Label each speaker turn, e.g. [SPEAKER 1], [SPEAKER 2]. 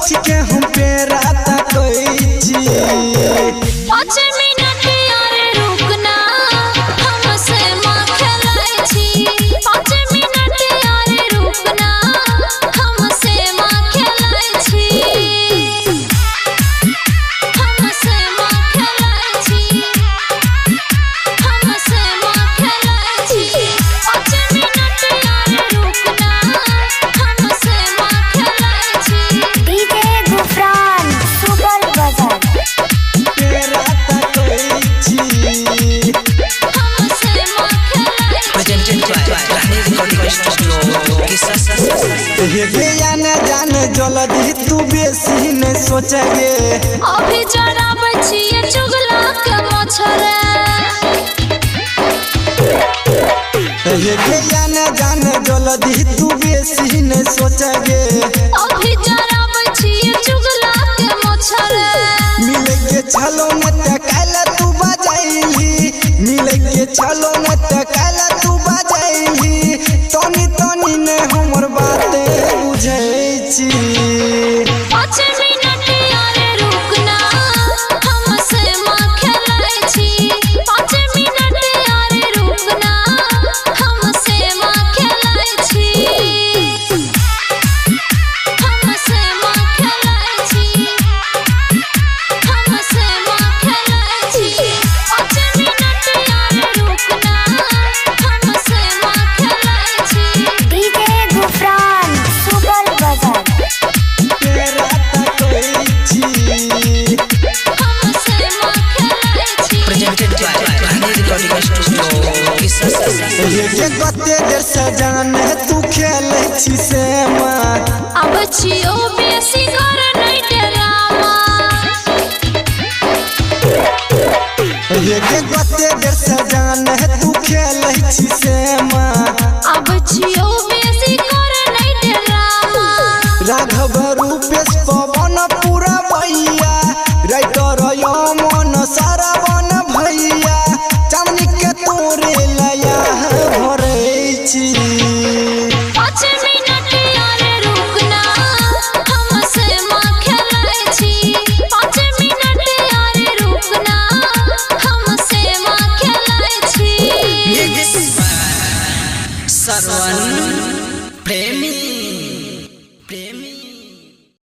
[SPEAKER 1] बैठ के हम पे रात कोई छी
[SPEAKER 2] 5 मिनट यार रुकना हमसे माँ खेलाए छी 5 मिनट यार रुकना हमसे माँ खेलाए छी हमसे माँ खेलाए छी हमसे माँ खेलाए छी 5 मिनट यार रुकना हमसे माँ खेलाए छी
[SPEAKER 3] डीजे गुफरान सुपर बाजार
[SPEAKER 1] पे रात कोई छी
[SPEAKER 2] हमसे माँ खेलाए
[SPEAKER 4] presented by Rahni Recording Studio
[SPEAKER 1] ये जाने जाने जल्दी तू बेसी न सोचगे
[SPEAKER 2] अभी जरा बचिए चुगला के मछरे
[SPEAKER 1] ये जाने जाने जल्दी तू बेसी न सोचगे
[SPEAKER 2] अभी जरा बचिए चुगला के मछरे
[SPEAKER 1] मिले के छलो न त काला तू बजाइली मिले के छलो न त काला तू बजाइली तनी तनी ने हमर बाते बुझै छी
[SPEAKER 2] 5 मिनट यार रुकना हमसे माँ खेलाए छी 5 मिनट यार रुकना हमसे माँ खेलाए छी हमसे माँ खेलाए छी हमसे माँ खेलाए छी 5 मिनट यार रुकना हमसे माँ खेलाए छी
[SPEAKER 3] डीजे गुफरान सुपर बाजार
[SPEAKER 1] पे रात कोई छी
[SPEAKER 2] हमसे माँ खेलाए छी
[SPEAKER 4] presented by Rahni Recording Studio
[SPEAKER 1] ये कते देर से जाने तू खेले छी से माँ
[SPEAKER 2] अब छियो बेसी कर नहीं डरामा
[SPEAKER 1] ये कते देर से जाने तू खेले छी से माँ
[SPEAKER 2] अब छियो बेसी कर नहीं डरामा
[SPEAKER 1] राघव रूपेश पवन पूरा भैया राइटर यमन सारावन भैया चांदनी के तोरे लया भरे छी
[SPEAKER 2] 5 मिनट यार रुकना हमसे माँ खेलाए छी 5 मिनट यार रुकना हमसे माँ खेलाए छी
[SPEAKER 4] Sarwan Premi